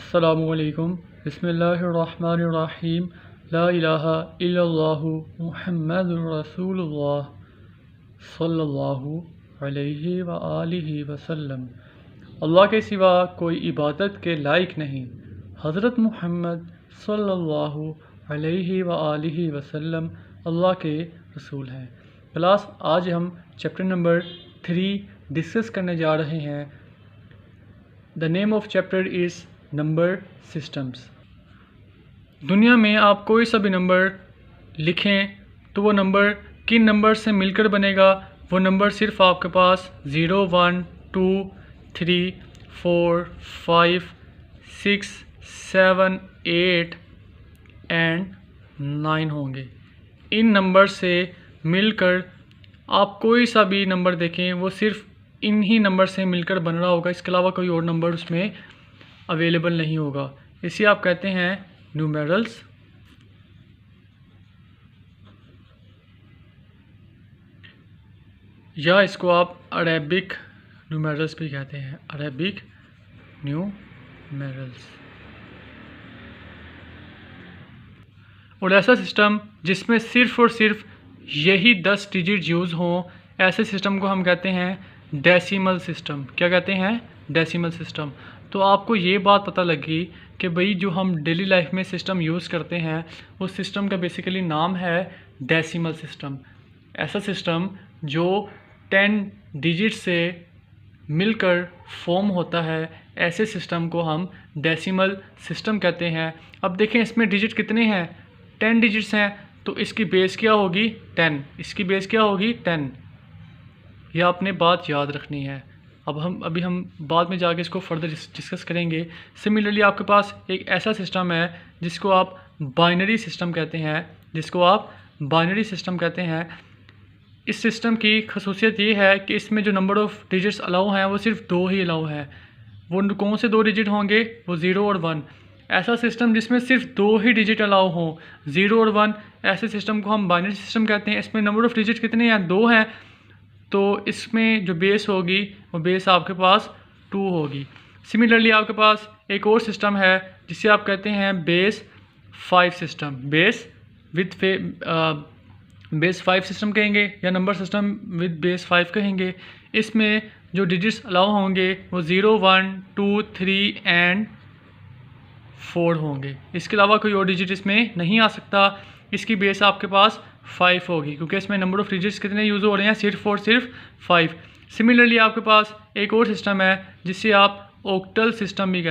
अस्सलामुअलैकुम बिस्मिल्लाहिर्रहमानिर्रहीम ला इलाहा इल्लल्लाहु मुहम्मदुर रसूलुल्लाह सल्लल्लाहु अलैहि व आलिहि वसल्लम। अल्लाह के सिवा कोई इबादत के लायक नहीं, हज़रत मुहम्मद सल्लल्लाहु अलैहि व आलिहि वसल्लम अल्लाह के रसूल हैं। क्लास आज हम चैप्टर नंबर 3 डिस्कस करने जा रहे हैं। The name of chapter is number systems. दुनिया में आप कोई सा भी नंबर लिखें तो वो नंबर किन नंबर से मिलकर बनेगा, वो नंबर सिर्फ आपके पास 0, 1, 2, 3, 4, 5, 6, 7, 8 एंड 9 होंगे। इन नंबर से मिलकर आप कोई सा भी नंबर देखें वो सिर्फ इन ही नंबर से मिलकर बन रहा होगा, इसके अलावा कोई और नंबर उसमें अवेलेबल नहीं होगा। इसे आप कहते हैं न्यूमेरल्स। या इसको आप अरेबिक न्यूमेरल्स भी कहते हैं, अरेबिक न्यूमेरल्स। और ऐसा सिस्टम जिसमें सिर्फ़ और सिर्फ यही 10 डिजिट यूज़ हों, ऐसे सिस्टम को हम कहते हैं डेसिमल सिस्टम। क्या कहते हैं? Decimal system. तो आपको ये बात पता लगी कि भाई जो हम डेली लाइफ में सिस्टम यूज़ करते हैं उस सिस्टम का बेसिकली नाम है डेसिमल सिस्टम। ऐसा सिस्टम जो 10 डिजिट से मिलकर फॉर्म होता है, ऐसे सिस्टम को हम डेसिमल सिस्टम कहते हैं। अब देखें इसमें डिजिट कितने हैं? 10 डिजिट्स हैं, तो इसकी बेस क्या होगी? 10। इसकी बेस क्या होगी? 10। यह आपने बात याद रखनी है। अभी हम बाद में जाके इसको फर्दर डिस्कस करेंगे। सिमिलरली आपके पास एक ऐसा सिस्टम है जिसको आप बाइनरी सिस्टम कहते हैं। इस सिस्टम की खसूसियत ये है कि इसमें जो नंबर ऑफ़ डिजिट्स अलाउ हैं वो सिर्फ 2 ही अलाउ हैं। वो कौन से 2 डिजिट होंगे? वो 0 और 1। ऐसा सिस्टम जिसमें सिर्फ 2 ही डिजिट अलाउ हों, 0 और 1, ऐसे सिस्टम को हम बाइनरी सिस्टम कहते हैं। इसमें नंबर ऑफ़ डिजिट कितने हैं? 2 हैं। तो इसमें जो बेस होगी वो बेस आपके पास 2 होगी। सिमिलरली आपके पास एक और सिस्टम है जिसे आप कहते हैं बेस 5 सिस्टम। बेस 5 सिस्टम कहेंगे या नंबर सिस्टम विद बेस 5 कहेंगे। इसमें जो डिजिट्स अलाउ होंगे वो 0, 1, 2, 3 एंड 4 होंगे। इसके अलावा कोई और डिजिट इसमें नहीं आ सकता। इसकी बेस आपके पास 5 होगी क्योंकि इसमें नंबर ऑफ़ डिजिट्स कितने यूज़ हो रहे हैं? सिर्फ और सिर्फ 5। सिमिलरली आपके पास एक और सिस्टम है जिसे आप ऑक्टल सिस्टम भी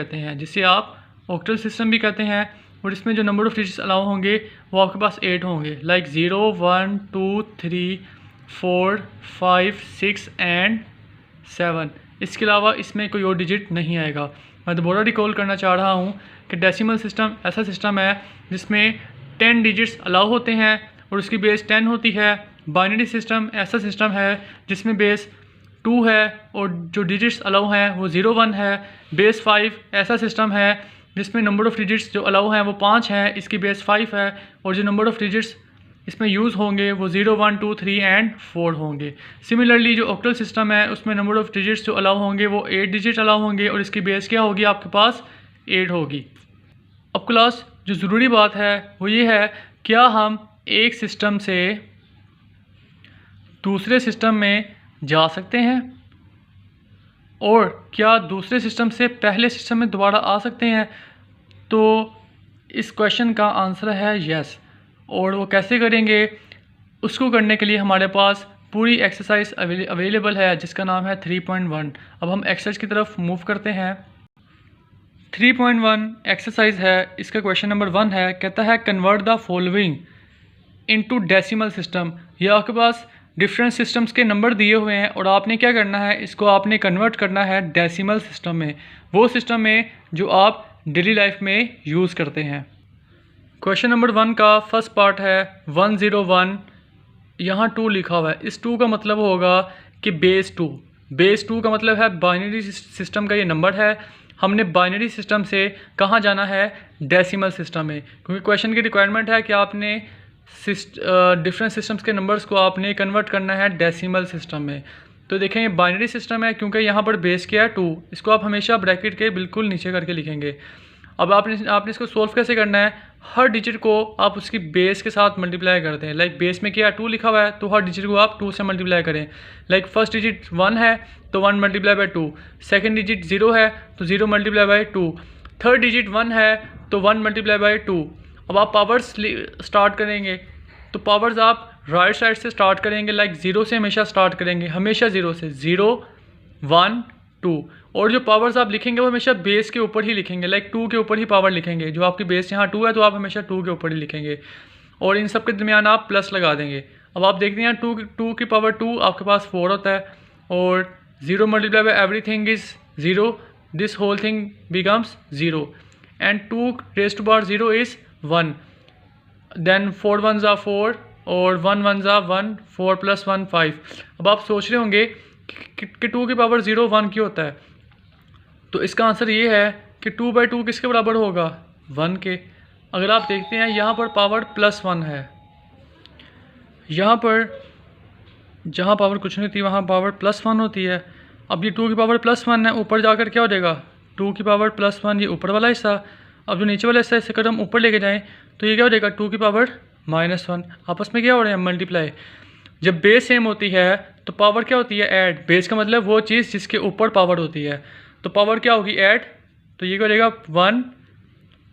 कहते हैं। और इसमें जो नंबर ऑफ़ डिजिट्स अलाउ होंगे वो आपके पास 8 होंगे, लाइक 0, 1, 2, 3, 4, 5, 6 एंड 7। इसके अलावा इसमें कोई और डिजिट नहीं आएगा। मैं दोबारा रिकॉल करना चाह रहा हूँ कि डेसिमल सिस्टम ऐसा सिस्टम है जिसमें 10 डिजिट्स अलाउ होते हैं और उसकी बेस 10 होती है। बाइनरी सिस्टम ऐसा सिस्टम है जिसमें बेस 2 है और जो डिजिट्स अलाउ हैं वो 0, 1 है। बेस 5 ऐसा सिस्टम है जिसमें नंबर ऑफ़ डिजिट्स जो अलाउ हैं वो 5 हैं, इसकी बेस 5 है और जो नंबर ऑफ़ डिजिट्स इसमें यूज़ होंगे वो 0, 1, 2, 3 एंड 4 होंगे। सिमिलरली जो ऑक्टल सिस्टम है उसमें नंबर ऑफ़ डिजिट्स जो अलाउ होंगे वो 8 डिजिट अलाउ होंगे और इसकी बेस क्या होगी? आपके पास 8 होगी। अब क्लास जो ज़रूरी बात है वो ये है, क्या हम एक सिस्टम से दूसरे सिस्टम में जा सकते हैं और क्या दूसरे सिस्टम से पहले सिस्टम में दोबारा आ सकते हैं? तो इस क्वेश्चन का आंसर है यस। और वो कैसे करेंगे? उसको करने के लिए हमारे पास पूरी एक्सरसाइज अवेलेबल है जिसका नाम है 3.1। अब हम एक्सरसाइज की तरफ मूव करते हैं। 3.1 एक्सरसाइज है, इसका क्वेश्चन नंबर 1 है, कहता है convert the following into decimal system. ये आपके पास डिफरेंट सिस्टम्स के नंबर दिए हुए हैं और आपने क्या करना है, इसको आपने कन्वर्ट करना है डेसिमल सिस्टम में, वो सिस्टम में जो आप डेली लाइफ में यूज़ करते हैं। क्वेश्चन नंबर 1 का फर्स्ट पार्ट है 101, यहाँ 2 लिखा हुआ है। इस 2 का मतलब होगा कि बेस 2 का मतलब है बाइनरी सिस्टम का ये नंबर है। हमने बाइनरी सिस्टम से कहाँ जाना है? डेसिमल सिस्टम में, क्योंकि क्वेश्चन की रिक्वायरमेंट है कि आपने डिफरेंट सिस्टम्स के नंबर्स को आपने कन्वर्ट करना है डेसिमल सिस्टम में। तो देखें ये बाइनरी सिस्टम है क्योंकि यहाँ पर बेस क्या है 2, इसको आप हमेशा ब्रैकेट के बिल्कुल नीचे करके लिखेंगे। अब आपने इसको सोल्व कैसे करना है, हर डिजिट को आप उसकी बेस के साथ मल्टीप्लाई कर दें। लाइक बेस में क्या 2 लिखा हुआ है तो हर डिजिट को आप 2 से मल्टीप्लाई करें। लाइक फर्स्ट डिजिट 1 है तो 1 मल्टीप्लाई बाई 2, सेकेंड डिजिट 0 है तो 0 मल्टीप्लाई बाई 2, थर्ड डिजिट 1 है तो 1 मल्टीप्लाई बाई 2। अब आप पावर्स स्टार्ट करेंगे तो पावर्स आप राइट साइड से स्टार्ट करेंगे। लाइक 0 से हमेशा स्टार्ट करेंगे, हमेशा 0 से, 0 1 2। और जो पावर्स आप लिखेंगे वो हमेशा बेस के ऊपर ही लिखेंगे। लाइक 2 के ऊपर ही पावर लिखेंगे। जो आपकी बेस यहाँ 2 है तो आप हमेशा 2 के ऊपर ही लिखेंगे और इन सब के दरमियान आप प्लस लगा देंगे। अब आप देखते हैं 2 की पावर 2 आपके पास 4 होता है और 0 multiply by everything is 0, this whole thing becomes 0 and 2 raise to power 0 is 1। Then 4 1s are 4 और 1 1s are 1, 4 + 1 5। अब आप सोच रहे होंगे कि 2 की पावर 0 1 क्यों होता है, तो इसका आंसर ये है कि 2/2 किसके बराबर होगा, 1 के। अगर आप देखते हैं यहाँ पर पावर +1 है, यहाँ पर जहाँ पावर कुछ नहीं होती वहाँ पावर +1 होती है। अब ये 2 की पावर +1 है, ऊपर जाकर क्या हो जाएगा 2 की पावर +1, ये ऊपर वाला हिस्सा। अब जो नीचे वाला हिस्सा इसे अगर हम ऊपर लेके जाएँ तो ये क्या हो जाएगा 2 की पावर -1। आपस में क्या हो रहे हैं, मल्टीप्लाई। जब बेस सेम होती है तो पावर क्या होती है, ऐड। बेस का मतलब वो चीज़ जिसके ऊपर पावर होती है, तो पावर क्या होगी, ऐड। तो ये क्या हो जाएगा 1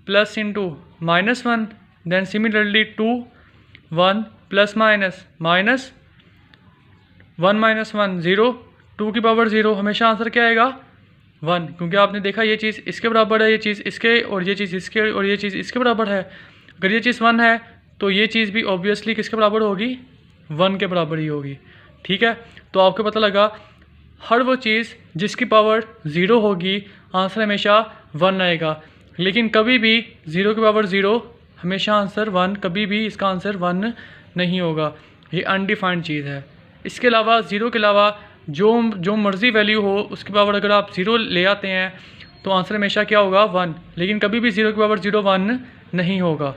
plus into -1, then similarly 2 1 plus minus 1 - 1 0, 2 की पावर 0, हमेशा आंसर क्या आएगा 1, क्योंकि आपने देखा ये चीज़ इसके बराबर है, ये चीज़ इसके, और ये चीज़ इसके, और ये चीज़ इसके बराबर है। अगर ये चीज़ 1 है तो ये चीज़ भी ऑब्वियसली किसके बराबर होगी, 1 के बराबर ही होगी। ठीक है, तो आपको पता लगा हर वो चीज़ जिसकी पावर 0 होगी आंसर हमेशा 1 आएगा, लेकिन कभी भी 0 की पावर 0 हमेशा आंसर 1, कभी भी इसका आंसर 1 नहीं होगा। ये अनडिफाइंड चीज़ है। इसके अलावा 0 के अलावा जो मर्ज़ी वैल्यू हो उसकी पावर अगर आप 0 ले आते हैं तो आंसर हमेशा क्या होगा 1, लेकिन कभी भी 0 की पावर 0 1 नहीं होगा।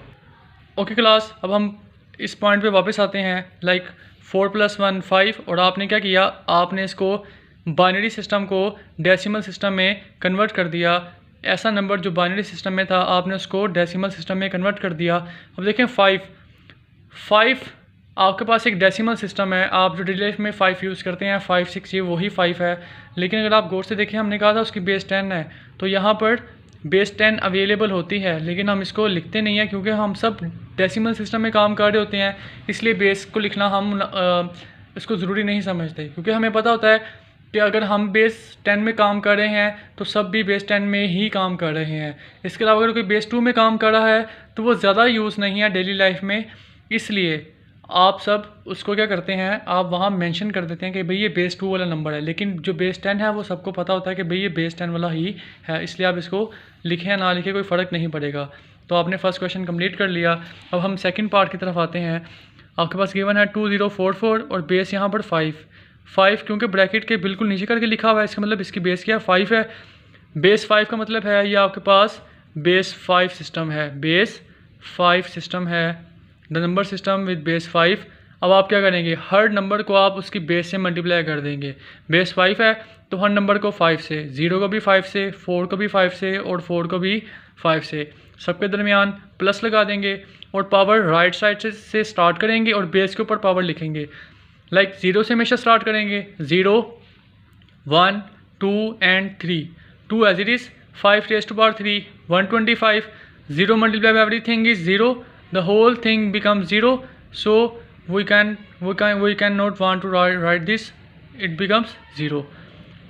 ओके क्लास, अब हम इस पॉइंट पे वापस आते हैं। लाइक 4 + 1 5, और आपने क्या किया, आपने इसको बाइनरी सिस्टम को डेसिमल सिस्टम में कन्वर्ट कर दिया। ऐसा नंबर जो बाइनरी सिस्टम में था आपने उसको डेसिमल सिस्टम में कन्वर्ट कर दिया। अब देखें 5 आपके पास एक डेसिमल सिस्टम है, आप जो डेली लाइफ में 5 यूज़ करते हैं 5 6, ये वही 5 है। लेकिन अगर आप गौर से देखें, हमने कहा था उसकी बेस 10 है, तो यहाँ पर बेस 10 अवेलेबल होती है, लेकिन हम इसको लिखते नहीं हैं क्योंकि हम सब डेसिमल सिस्टम में काम कर रहे होते हैं, इसलिए बेस को लिखना हम इसको ज़रूरी नहीं समझते, क्योंकि हमें पता होता है कि अगर हम बेस 10 में काम कर रहे हैं तो सब भी बेस 10 में ही काम कर रहे हैं। इसके अलावा अगर कोई बेस 2 में काम कर रहा है तो वो ज़्यादा यूज़ नहीं है डेली लाइफ में, इसलिए आप सब उसको क्या करते हैं, आप वहाँ मेंशन कर देते हैं कि भाई ये बेस 2 वाला नंबर है। लेकिन जो बेस 10 है वो सबको पता होता है कि भाई ये बेस 10 वाला ही है, इसलिए आप इसको लिखें या ना लिखें कोई फ़र्क नहीं पड़ेगा। तो आपने फर्स्ट क्वेश्चन कंप्लीट कर लिया। अब हम सेकंड पार्ट की तरफ आते हैं। आपके पास गिवन है 2044 और बेस यहाँ पर 5 क्योंकि ब्रैकेट के बिल्कुल नीचे करके लिखा हुआ है, इसका मतलब इसकी बेस क्या है, 5 है। बेस 5 का मतलब है ये आपके पास बेस 5 सिस्टम है, बेस 5 सिस्टम है, the number system with base 5। अब आप क्या करेंगे, हर नंबर को आप उसकी बेस से मल्टीप्लाई कर देंगे। बेस 5 है तो हर नंबर को 5 से, 0 को भी 5 से, 4 को भी 5 से और 4 को भी 5 से, सबके दरमियान प्लस लगा देंगे और पावर राइट साइड से स्टार्ट करेंगे और बेस के ऊपर पावर लिखेंगे। लाइक 0 से हमेशा स्टार्ट करेंगे, 0 1 2 and 3, 2 as it is, 5 raised to power 3 125, 0 multiplied by everything is 0, the whole thing becomes 0, so we cannot want to write this, it becomes 0.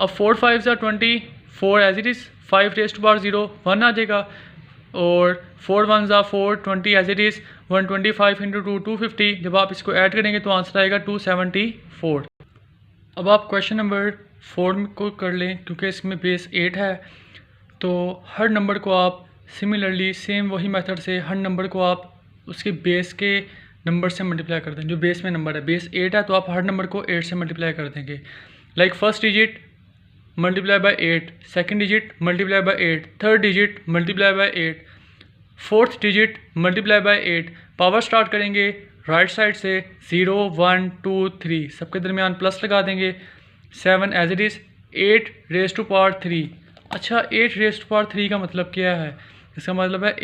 अब 4 5s are 20, 4 as it is, 5 raised to power 0 1 आ जाएगा, और 4 1s are 4, 20 as it is, 125 into 2 250। जब आप इसको add करेंगे तो answer आएगा 274। अब आप क्वेश्चन नंबर 4 को कर लें, क्योंकि इसमें बेस 8 है, तो हर नंबर को आप सिमिलरली सेम वही मेथड से हर नंबर को आप उसके बेस के नंबर से मल्टीप्लाई कर दें। जो बेस में नंबर है, बेस 8 है तो आप हर नंबर को 8 से मल्टीप्लाई कर देंगे। Like first digit multiply by 8, second digit multiply by 8, third digit multiply by 8, fourth digit multiply by 8। Power start करेंगे राइट साइड से, 0 1 2 3, सबके दरमियान प्लस लगा देंगे, 7 as it is, 8 raised to power 3। अच्छा, 8 raised to power 3 का मतलब क्या है, इसका मतलब है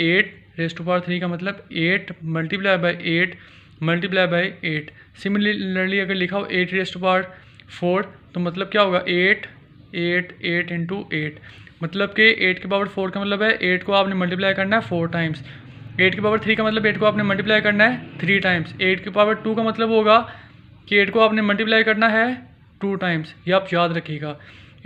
8⁻³ का मतलब 8 multiply by 8 multiply by 8। Similarly अगर लिखा हो 8⁻⁴ तो मतलब क्या होगा 8 8 8 इंटू 8, मतलब कि 8⁻⁴ का मतलब है 8 को आपने मल्टीप्लाई करना है 4 टाइम्स, 8⁻³ का मतलब 8 को आपने मल्टीप्लाई करना है 3 टाइम्स, 8⁻² का मतलब होगा कि 8 को आपने मल्टीप्लाई करना है 2 टाइम्स। ये आप याद रखिएगा।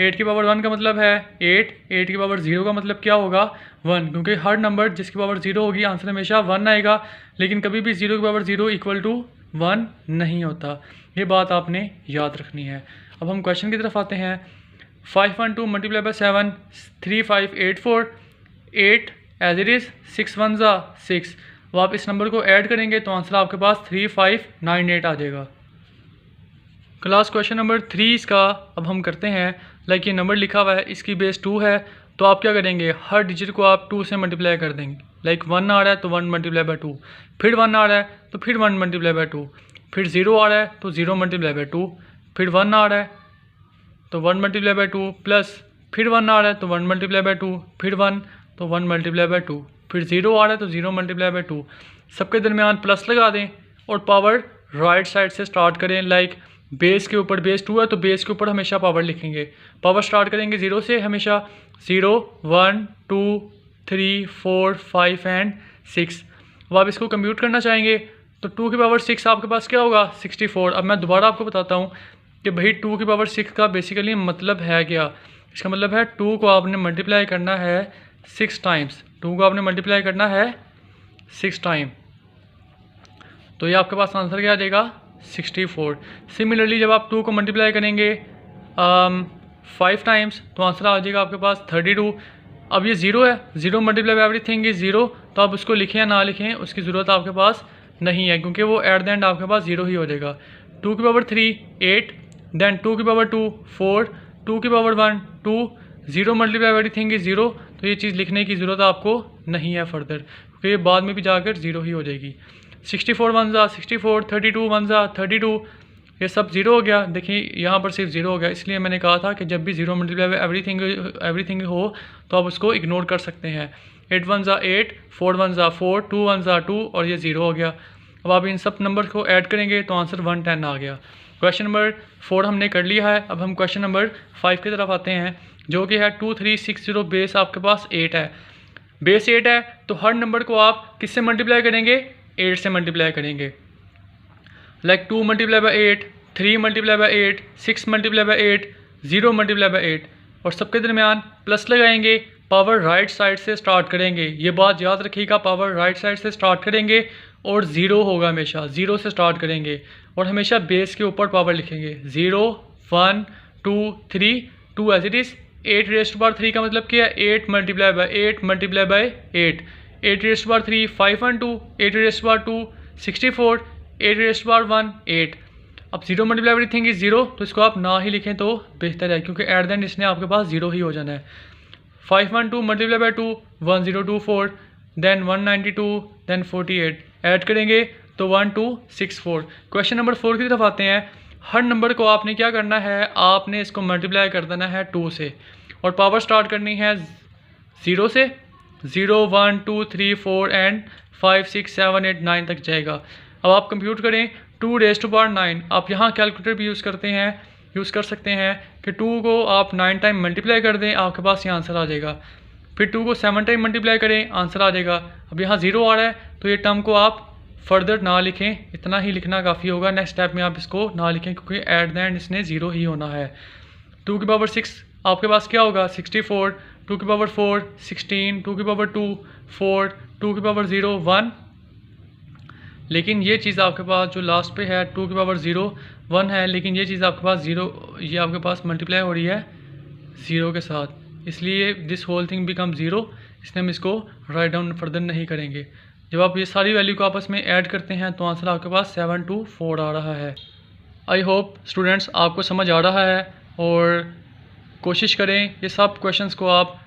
8⁻1 का मतलब है 8, 8⁻0 का मतलब क्या होगा 1, क्योंकि हर नंबर जिसकी पावर 0 होगी आंसर हमेशा 1 आएगा, लेकिन कभी भी 0⁻0 इक्वल टू 1 नहीं होता। ये बात आपने याद रखनी है। अब हम क्वेश्चन की तरफ आते हैं। 512 multiply by 7 3584, 8 as it is 6 1 6। अब आप इस नंबर को ऐड करेंगे तो आंसर आपके पास 3598 आ जाएगा। क्लास क्वेश्चन नंबर 3 इसका अब हम करते हैं। लाइक ये नंबर लिखा हुआ है, इसकी बेस 2 है, तो आप क्या करेंगे हर डिजिट को आप 2 से मल्टीप्लाई कर देंगे। लाइक 1 आ रहा है तो 1 मल्टीप्लाई बाई 2, फिर 1 आ रहा है तो फिर 1 मल्टीप्लाई बाई 2, फिर 0 आ रहा है तो 0 मल्टीप्लाई बाई 2, फिर 1 आ रहा है तो 1 मल्टीप्लाई बाई 2, प्लस फिर 1 आ रहा है तो 1 मल्टीप्लाई बाई 2, फिर 1 तो 1 मल्टीप्लाई बाई 2, फिर 0 आ रहा है तो 0 मल्टीप्लाई बाई 2। सबके दरमियान प्लस लगा दें और पावर राइट साइड से स्टार्ट करें। लाइक बेस के ऊपर बेस 2 है तो बेस के ऊपर हमेशा पावर लिखेंगे। पावर स्टार्ट करेंगे 0 से, हमेशा 0 1 2 3 4 5 एंड 6। अब आप इसको कंप्यूट करना चाहेंगे तो 2 की पावर 6 आपके पास क्या होगा 64। अब मैं दोबारा आपको बताता हूँ कि भाई 2 की पावर 6 का बेसिकली मतलब है क्या। इसका मतलब है 2 को आपने मल्टीप्लाई करना है 6 टाइम्स, 2 को आपने मल्टीप्लाई करना है 6 टाइम, तो ये आपके पास आंसर क्या आ जाएगा 64। सिमिलरली जब आप 2 को मल्टीप्लाई करेंगे 5 टाइम्स तो आंसर आ जाएगा आपके पास 32। अब ये 0 है, 0 मल्टीप्लाई बाई एवरीथिंग इज 0, तो आप उसको लिखें या ना लिखें उसकी ज़रूरत आपके पास नहीं है, क्योंकि वो एट द एंड आपके पास 0 ही हो जाएगा। 2 की पावर 3 8, देन 2 की पावर 2 4, 2 की power 1 2, 0 multiply by everything is 0, तो ये चीज़ लिखने की ज़रूरत आपको नहीं है फर्दर, क्योंकि ये बाद में भी जाकर 0 ही हो जाएगी। 64 1 64, 32 1 32, ये सब 0 हो गया। देखिए यहाँ पर सिर्फ 0 हो गया, इसलिए मैंने कहा था कि जब भी 0 मल्टीप्लाई बाई एवरीथिंग हो तो आप उसको इग्नोर कर सकते हैं। 8 1 8, 4 1 4, 2 1 2 और ये 0 हो गया। अब आप इन सब नंबर को ऐड करेंगे तो आंसर 110 आ गया। क्वेश्चन नंबर 4 हमने कर लिया है। अब हम क्वेश्चन नंबर 5 की तरफ आते हैं, जो कि है 2360। बेस आपके पास 8 है, बेस 8 है तो हर नंबर को आप किससे मल्टीप्लाई करेंगे 8 से मल्टीप्लाई करेंगे। Like 2 multiply by 8, 3 multiply by 8, 6 multiply by 8, 0 multiply by 8, और सबके दरमियान प्लस लगाएंगे। पावर राइट साइड से स्टार्ट करेंगे, ये बात याद रखिएगा, पावर राइट साइड से स्टार्ट करेंगे और 0 होगा, हमेशा 0 से स्टार्ट करेंगे और हमेशा बेस के ऊपर पावर लिखेंगे। 0 1 2 3, 2 एज इट इज़। 8⁻³ का मतलब क्या है 8 मल्टीप्लाई बाई 8 मल्टीप्लाई बाई 8, 8⁻³ 512, 8⁻2 64, 8⁻1 8। अब 0 मल्टीप्लाई एवरीथिंग इज 0, तो इसको आप ना ही लिखें तो बेहतर है, क्योंकि एट द एंड इसने आपके पास 0 ही हो जाना है। 512 multiply by 2 1024, then 192, then 48, add करेंगे तो 1264। क्वेश्चन नंबर 4 की तरफ आते हैं। हर नंबर को आपने क्या करना है, आपने इसको मल्टीप्लाई कर देना है 2 से और पावर स्टार्ट करनी है 0 से। 0 1 2 3 4 एंड 5 6 7 8 9 तक जाएगा। अब आप कंप्यूट करें 2⁻9। आप यहाँ कैलकुलेटर भी यूज़ कर सकते हैं कि 2 को आप 9 टाइम मल्टीप्लाई कर दें, आपके पास ये आंसर आ जाएगा। फिर 2 को 7 टाइम मल्टीप्लाई करें, आंसर आ जाएगा। अब यहाँ 0 आ रहा है तो ये टर्म को आप फर्दर ना लिखें, इतना ही लिखना काफ़ी होगा। नेक्स्ट स्टेप में आप इसको ना लिखें, क्योंकि एट द एंड इसने 0 ही होना है। 2 की पावर 6 आपके पास क्या होगा 64, 2 की पावर 4 16, 2 की पावर 2 4, 2 की पावर 0 1। लेकिन ये चीज़ आपके पास जो लास्ट पे है 2 की पावर 0 1 है, लेकिन ये चीज़ आपके पास 0, ये आपके पास मल्टीप्लाई हो रही है 0 के साथ, इसलिए दिस होल थिंग बिकम 0। इसलिए हम इसको राइट डाउन फर्दर नहीं करेंगे। जब आप ये सारी वैल्यू को आपस में ऐड करते हैं तो आंसर आपके पास 724 आ रहा है। आई होप स्टूडेंट्स आपको समझ आ रहा है, और कोशिश करें ये सब क्वेश्चंस को आप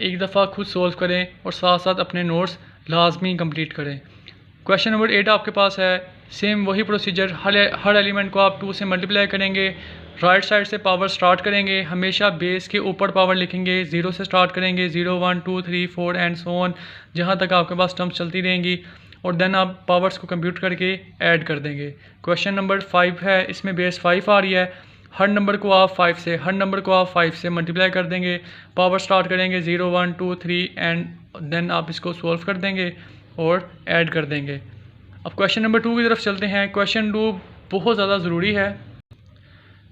एक दफ़ा खुद सोल्व करें और साथ साथ अपने नोट्स लाजमी कंप्लीट करें। क्वेश्चन नंबर 8 आपके पास है, सेम वही प्रोसीजर, हर एलिमेंट को आप 2 से मल्टीप्लाई करेंगे राइट साइड से पावर स्टार्ट करेंगे, हमेशा बेस के ऊपर पावर लिखेंगे, 0 से स्टार्ट करेंगे, 0 1 2 3 4 एंड सो ऑन, जहाँ तक आपके पास टर्म्स चलती रहेंगी, और देन आप पावर्स को कंप्यूट करके ऐड कर देंगे। क्वेश्चन नंबर 5 है, इसमें बेस 5 आ रही है, हर नंबर को आप 5 से मल्टीप्लाई कर देंगे, पावर स्टार्ट करेंगे 0 1 2 3 एंड देन आप इसको सॉल्व कर देंगे और ऐड कर देंगे। अब क्वेश्चन नंबर 2 की तरफ चलते हैं। क्वेश्चन 2 बहुत ज़्यादा ज़रूरी है।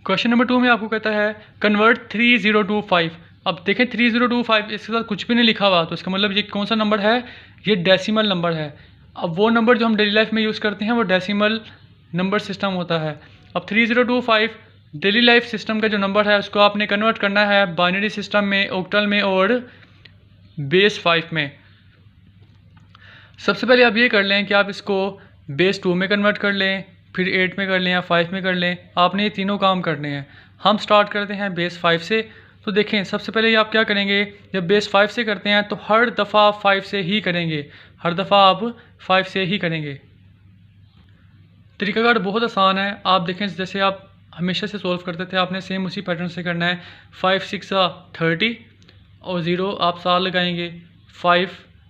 क्वेश्चन नंबर 2 में आपको कहता है कन्वर्ट 3025। अब देखें 3025 इसके साथ कुछ भी नहीं लिखा हुआ, तो इसका मतलब ये कौन सा नंबर है, ये डेसिमल नंबर है। अब वो नंबर जो हम डेली लाइफ में यूज़ करते हैं वो डेसिमल नंबर सिस्टम होता है। अब 3025 डेली लाइफ सिस्टम का जो नंबर है उसको आपने कन्वर्ट करना है बाइनरी सिस्टम में, ऑक्टल में और बेस 5 में। सबसे पहले आप ये कर लें कि आप इसको बेस 2 में कन्वर्ट कर लें, फिर 8 में कर लें या 5 में कर लें, आपने ये तीनों काम करने हैं। हम स्टार्ट करते हैं बेस 5 से। तो देखें सबसे पहले आप क्या करेंगे, जब बेस 5 से करते हैं तो हर दफ़ा 5 से ही करेंगे, हर दफ़ा आप 5 से ही करेंगे। तरीकाकार बहुत आसान है, आप देखें जैसे आप हमेशा से सॉल्व करते थे, आपने सेम उसी पैटर्न से करना है। 5 6 30 और 0 आप साथ लगाएंगे, 5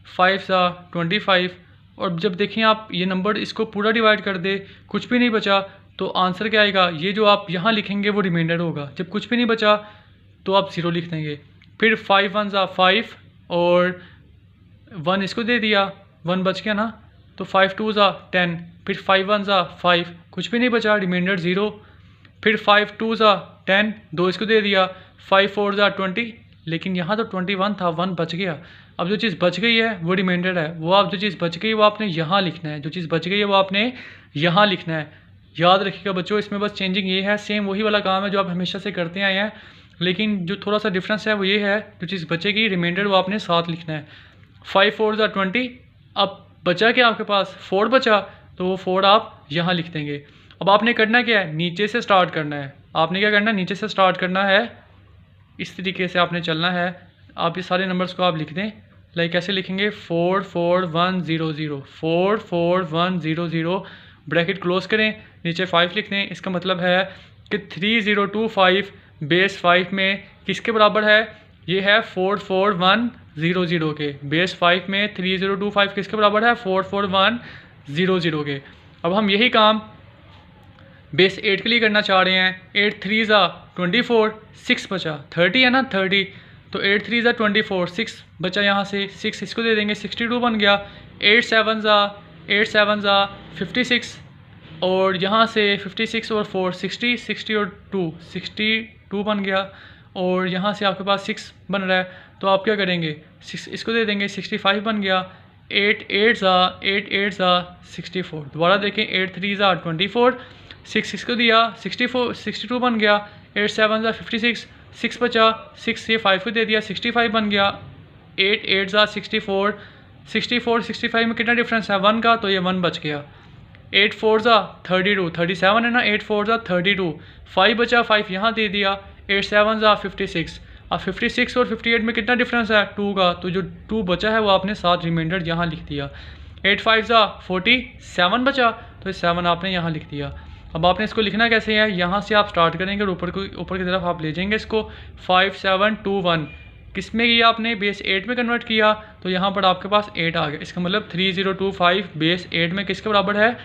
5 25, और जब देखें आप ये नंबर इसको पूरा डिवाइड कर दे, कुछ भी नहीं बचा, तो आंसर क्या आएगा, ये जो आप यहाँ लिखेंगे वो रिमाइंडर होगा। जब कुछ भी नहीं बचा तो आप 0 लिख देंगे। फिर 5 1 5 और 1 इसको दे दिया, 1 बच गया ना, तो 5 2 10, फिर 5 1 5, कुछ भी नहीं बचा, रिमाइंडर 0। फिर 5 2 10, 2 इसको दे दिया, 5 4 20, लेकिन यहाँ तो 21 था, 1 बच गया। अब जो चीज़ बच गई है वो रिमाइंडर है, वो आप जो चीज़ बच गई वो आपने यहाँ लिखना है, जो चीज़ बच गई है वो आपने यहाँ लिखना है। याद रखिएगा बच्चों, इसमें बस चेंजिंग ये है, सेम वही वाला काम है जो आप हमेशा से करते आए हैं, लेकिन जो थोड़ा सा डिफरेंस है वो ये है, जो चीज़ बचेगी रिमाइंडर वो आपने साथ लिखना है। 5 4 20, अब बचा क्या आपके पास, 4 बचा, तो वो 4 आप यहाँ लिख देंगे। अब आपने करना क्या है, नीचे से स्टार्ट करना है। आपने क्या करना है, नीचे से स्टार्ट करना है, इस तरीके से आपने चलना है। आप ये सारे नंबर्स को आप लिख दें, लाइक कैसे लिखेंगे, 4 4 1 0 0, 4 4 1 0 0, ब्रैकेट क्लोज करें, नीचे 5 लिख दें। इसका मतलब है कि 3025 बेस 5 में किसके बराबर है, ये है 4 4 1 0 0 के। बेस 5 में 3025 किसके बराबर है, 4 4 1 0 0 के। अब हम यही काम बेस 8 के लिए करना चाह रहे हैं। 8 3 24, 6 बचा, 30 है ना 30, तो 8 3 24, 6 बचा, यहाँ से 6 इसको दे देंगे, 62 बन गया। 8 7 56, और यहाँ से 56 और 4 60, 60 और 2 62 बन गया, और यहाँ से आपके पास 6 बन रहा है, तो आप क्या करेंगे, 6 इसको दे देंगे, 65 बन गया। 8 8 64, दोबारा देखें, 8 3 24, 6 इसको दिया, 64 62 बन गया। 8 7 56, 6 बचा, 6 ये 5 को दे दिया, 65 बन गया। 8 8 64, 64 65 में कितना डिफरेंस है, 1 का, तो ये 1 बच गया। 8 4 32, 37 है ना, 8 4 32, 5 बचा, 5 यहाँ दे दिया। 8 7 56, अब 56 और 58 में कितना डिफरेंस है, 2 का, तो जो 2 बचा है वो आपने साथ रिमाइंडर यहाँ लिख दिया। 8 5 47 बचा, तो 7 आपने यहाँ लिख दिया। अब आपने इसको लिखना कैसे है, यहाँ से आप स्टार्ट करेंगे और ऊपर की तरफ आप ले जाएंगे इसको। 5 7 2 1 किस में किया आपने, बेस 8 में कन्वर्ट किया, तो यहाँ पर आपके पास 8 आ गया। इसका मतलब 3025 बेस 8 में किसके बराबर है,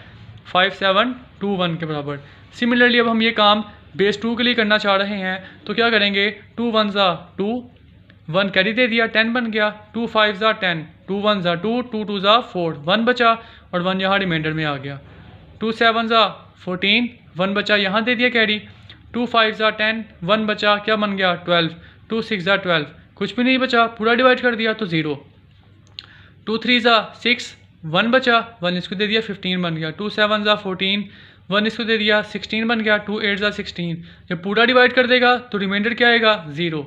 5 7 2 1 के बराबर। सिमिलरली अब हम ये काम बेस 2 के लिए करना चाह रहे हैं, तो क्या करेंगे, 2 1 2, 1 कैरी दे दिया, 10 बन गया। 2 5 10, 2 1 2, 2 2 4, 1 बचा, और 1 यहाँ रिमाइंडर में आ गया। 2 7 14, 1 बचा, यहाँ दे दिया कैरी। 2 5 10, 1 बचा, क्या बन गया, 12। 2 6 12, कुछ भी नहीं बचा, पूरा डिवाइड कर दिया तो 0। 2 3 6, 1 बचा, 1 इसको दे दिया, 15 बन गया। 2 7 14, 1 इसको दे दिया, 16 बन गया। 2 8 16, जब पूरा डिवाइड कर देगा तो रिमाइंडर क्या आएगा, 0।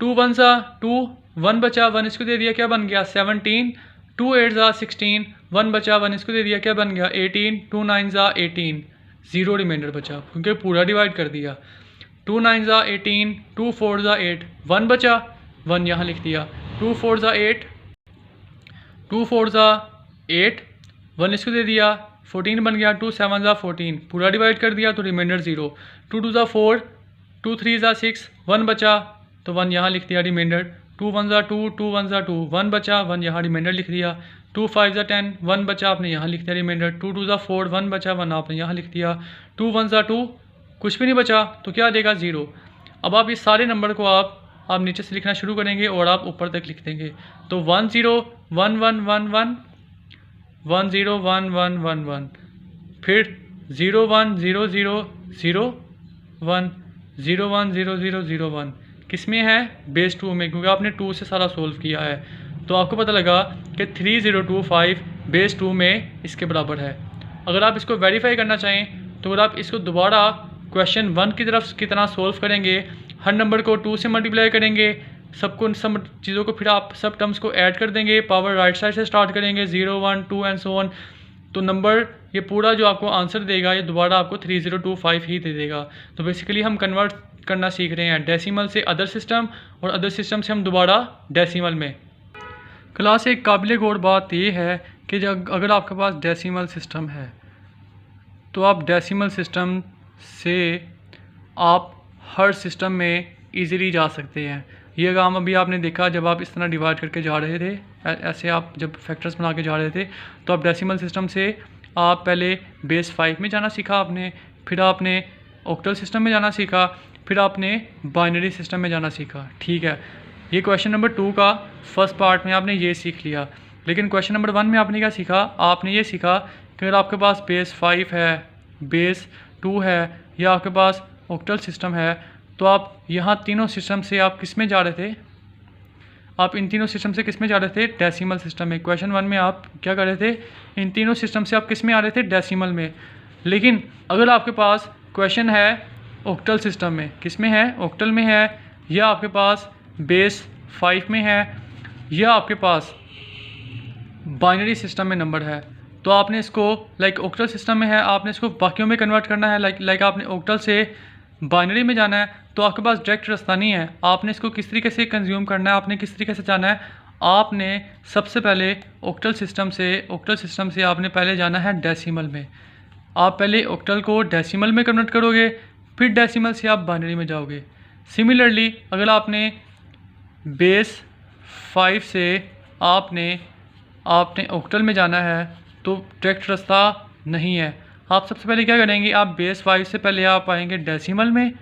2 1 2, 1 बचा, 1 इसको दे दिया, क्या बन गया, 17। 2 8 16, 1 बचा, 1 इसको दे दिया, क्या बन गया, 18। 2 9 18, 0 रिमाइंडर बचा क्योंकि पूरा डिवाइड कर दिया। 2 9 18, 2 4 8, 1 बचा, 1 यहाँ लिख दिया। 2 4 8, 2 4 8, 1 इसको दे दिया, 14 बन गया, 2 7 ज़ा 14, पूरा डिवाइड कर दिया तो रिमाइंडर 0, 2 2 ज़ा 4, 2 3 ज़ा 6, 1 बचा तो 1 यहाँ लिख दिया रिमाइंडर, 2 1 ज़ा 2, 2 1 ज़ा 2, 1 बचा, 1 यहाँ रिमाइंडर लिख दिया, 2 5 ज़ा 10, 1 बचा, आपने यहाँ लिख दिया रिमाइंडर, 2 2 ज़ा 4, 1 बचा, 1 आपने यहाँ लिख दिया, 2 1 ज़ा 2, कुछ भी नहीं बचा तो क्या देगा 0। अब आप इस सारे नंबर को आप नीचे से लिखना शुरू करेंगे और आप ऊपर तक लिख देंगे। तो 1 0 1 1 1 1, 1 0 1 1 1 1, फिर 0 1 0 0 0 1, 0 1 0 0 0 1, किस में है? बेस 2 में, क्योंकि आपने 2 से सारा सोल्व किया है। तो आपको पता लगा कि 3025 बेस 2 में इसके बराबर है। अगर आप इसको वेरीफाई करना चाहें तो अगर आप इसको दोबारा क्वेश्चन 1 की तरफ कितना सोल्व करेंगे, हर नंबर को 2 से मल्टीप्लाई करेंगे, सब चीज़ों को फिर आप सब टर्म्स को ऐड कर देंगे, पावर राइट साइड से स्टार्ट करेंगे, 0 1 2 एंड सो ऑन, तो नंबर ये पूरा जो आपको आंसर देगा ये दोबारा आपको 3025 ही दे देगा। तो बेसिकली हम कन्वर्ट करना सीख रहे हैं डेसिमल से अदर सिस्टम और अदर सिस्टम से हम दोबारा डेसिमल में। क्लास एक काबिल गौर बात ये है कि जब अगर आपके पास डेसिमल सिस्टम है तो आप डेसिमल सिस्टम से आप हर सिस्टम में इजीली जा सकते हैं। ये काम अभी आपने देखा जब आप इस तरह डिवाइड करके जा रहे थे, ऐसे आप जब फैक्टर्स बना के जा रहे थे तो आप डेसिमल सिस्टम से आप पहले बेस 5 में जाना सीखा आपने, फिर आपने ऑक्टल सिस्टम में जाना सीखा, फिर आपने बाइनरी सिस्टम में जाना सीखा। ठीक है, ये क्वेश्चन नंबर 2 का फर्स्ट पार्ट में आपने ये सीख लिया। लेकिन क्वेश्चन नंबर 1 में आपने क्या सीखा? आपने ये सीखा कि अगर आपके पास बेस 5 है, बेस 2 है या आपके पास ऑक्टल सिस्टम है तो आप यहाँ तीनों सिस्टम से आप किस में जा रहे थे? आप इन तीनों सिस्टम से किस में जा रहे थे? डेसिमल सिस्टम में। क्वेश्चन 1 में आप क्या कर रहे थे? इन तीनों सिस्टम से आप किस में आ रहे थे? डेसिमल में। लेकिन अगर आपके पास क्वेश्चन है ऑक्टल सिस्टम में, किस में है? ऑक्टल में है, या आपके पास बेस 5 में है, या आपके पास बाइनरी सिस्टम में नंबर है, तो आपने इसको लाइक ऑक्टल सिस्टम में है, आपने इसको बाकियों में कन्वर्ट करना है, लाइक आपने ऑक्टल से बाइनरी में जाना है, तो आपके पास डायरेक्ट रास्ता नहीं है। आपने इसको किस तरीके से कंज्यूम करना है, आपने किस तरीके से जाना है? आपने सबसे पहले ऑक्टल सिस्टम से आपने पहले जाना है डेसिमल में। आप पहले ऑक्टल को डेसिमल में कन्वर्ट करोगे, फिर डेसिमल से आप बाइनरी में जाओगे। सिमिलरली अगर आपने बेस 5 से आपने ऑक्टल में जाना है तो डायरेक्ट रास्ता नहीं है। आप सबसे पहले क्या करेंगे? आप बेस 5 से पहले आप आएंगे डेसिमल में,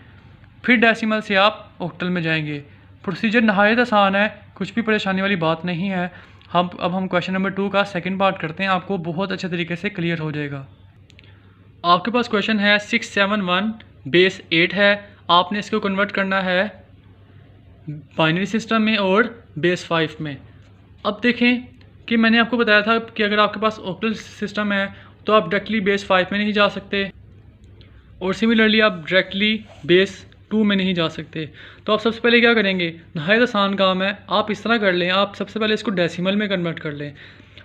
फिर डेसिमल से आप ऑक्टल में जाएंगे। प्रोसीजर नहायत आसान है, कुछ भी परेशानी वाली बात नहीं है। अब हम क्वेश्चन नंबर 2 का सेकंड पार्ट करते हैं, आपको बहुत अच्छे तरीके से क्लियर हो जाएगा। आपके पास क्वेश्चन है 671 बेस 8 है, आपने इसको कन्वर्ट करना है बाइनरी सिस्टम में और बेस 5 में। अब देखें कि मैंने आपको बताया था कि अगर आपके पास ऑक्टल सिस्टम है तो आप डायरेक्टली बेस 5 में नहीं जा सकते, और सिमिलरली आप डायरेक्टली बेस 2 में नहीं जा सकते। तो आप सबसे पहले क्या करेंगे? नहायत आसान काम है, आप इस तरह कर लें, आप सबसे पहले इसको डेसिमल में कन्वर्ट कर लें।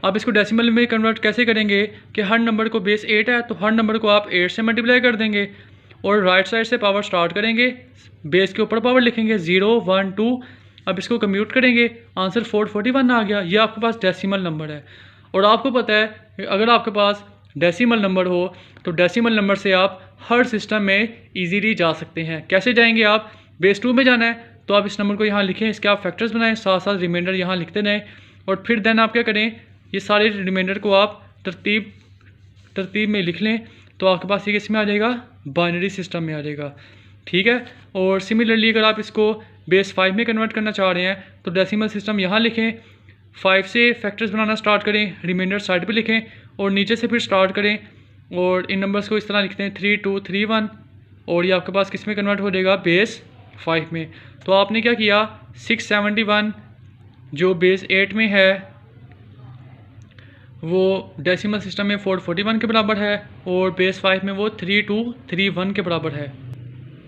आप इसको डेसिमल में कन्वर्ट कैसे करेंगे कि हर नंबर को बेस 8 है तो हर नंबर को आप 8 से मल्टीप्लाई कर देंगे और राइट साइड से पावर स्टार्ट करेंगे, बेस के ऊपर पावर लिखेंगे 0 1 2। अब इसको कम्प्यूट करेंगे, आंसर 441 आ गया। ये आपके पास डेसिमल नंबर है। और आपको पता है कि अगर आपके पास डेसिमल नंबर हो तो डेसिमल नंबर से आप हर सिस्टम में इजीली जा सकते हैं। कैसे जाएंगे? आप बेस 2 में जाना है तो आप इस नंबर को यहाँ लिखें, इसके आप फैक्टर्स बनाएं, साथ साथ रिमाइंडर यहाँ लिखते रहें, और फिर देन आप क्या करें? ये सारे रिमाइंडर को आप तरतीब में लिख लें, तो आपके पास ये किस में आ जाएगा? बाइनरी सिस्टम में आ जाएगा। ठीक है। और सिमिलरली अगर आप इसको बेस 5 में कन्वर्ट करना चाह रहे हैं तो डेसिमल सिस्टम यहाँ लिखें, 5 से फैक्टर्स बनाना स्टार्ट करें, रिमाइंडर साइड पे लिखें और नीचे से फिर स्टार्ट करें, और इन नंबर्स को इस तरह लिखते हैं 3 2 3 1, और ये आपके पास किस में कन्वर्ट हो जाएगा? बेस 5 में। तो आपने क्या किया? 671 जो बेस 8 में है वो डेसिमल सिस्टम में 441 के बराबर है, और बेस 5 में वो 3231 के बराबर है।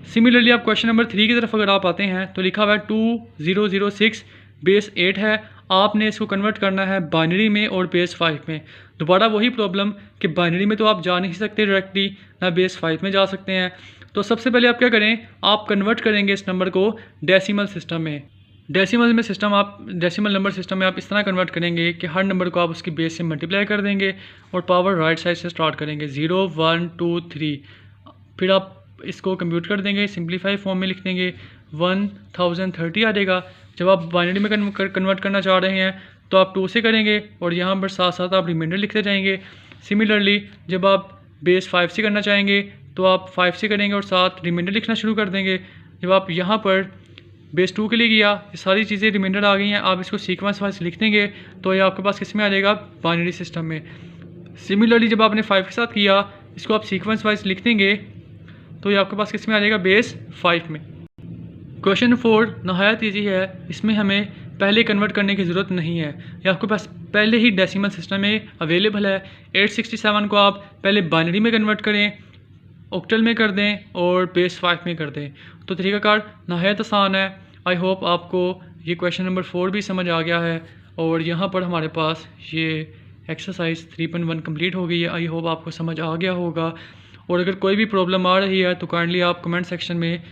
सिमिलरली आप क्वेश्चन नंबर 3 की तरफ अगर आप आते हैं तो लिखा हुआ है 2006 बेस 8 है, आपने इसको कन्वर्ट करना है बाइनरी में और बेस 5 में। दोबारा वही प्रॉब्लम कि बाइनरी में तो आप जा नहीं सकते डायरेक्टली, ना बेस 5 में जा सकते हैं। तो सबसे पहले आप क्या करें? आप कन्वर्ट करेंगे इस नंबर को डेसिमल सिस्टम में। डेसिमल नंबर सिस्टम में आप इस तरह कन्वर्ट करेंगे कि हर नंबर को आप उसकी बेस से मल्टीप्लाई कर देंगे और पावर राइट साइड से स्टार्ट करेंगे 0 1 2 3, फिर आप इसको कंप्यूट कर देंगे, सिंप्लीफाई फॉर्म में लिख देंगे 1030 आ जाएगा। जब आप बाइनरी में कन्वर्ट करना चाह रहे हैं तो आप 2 से करेंगे और यहाँ पर साथ साथ आप रिमाइंडर लिखते जाएंगे। सिमिलरली जब आप बेस 5 से करना चाहेंगे तो आप 5 से करेंगे और साथ रिमाइंडर लिखना शुरू कर देंगे। जब आप यहाँ पर बेस 2 के लिए किया, ये सारी चीज़ें रिमाइंडर आ गई हैं, आप इसको सीक्वेंस वाइज लिख देंगे तो ये आपके पास किस में आ जाएगा, बाइनरी सिस्टम में। सिमिलरली जब आपने 5 के साथ किया, इसको आप सीक्वेंस वाइज लिख देंगे तो ये आपके पास किस में आ जाएगा, बेस 5 में। क्वेश्चन 4 नहायत ईजी है, इसमें हमें पहले कन्वर्ट करने की ज़रूरत नहीं है, ये आपके पास पहले ही डेसिमल सिस्टम में अवेलेबल है। 867 को आप पहले बाइनरी में कन्वर्ट करें, ऑक्टल में कर दें और बेस 5 में कर दें, तो तरीक़ाकार नहायत आसान है। आई होप आपको ये क्वेश्चन नंबर 4 भी समझ आ गया है और यहाँ पर हमारे पास ये एक्सरसाइज 3.1 कंप्लीट हो गई है। आई होप आपको समझ आ गया होगा और अगर कोई भी प्रॉब्लम आ रही है तो काइंडली आप कमेंट सेक्शन में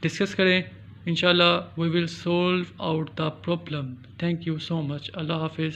डिस्कस करें। इंशाल्लाह we will solve out the problem. Thank you so much. अल्लाह हाफिज़।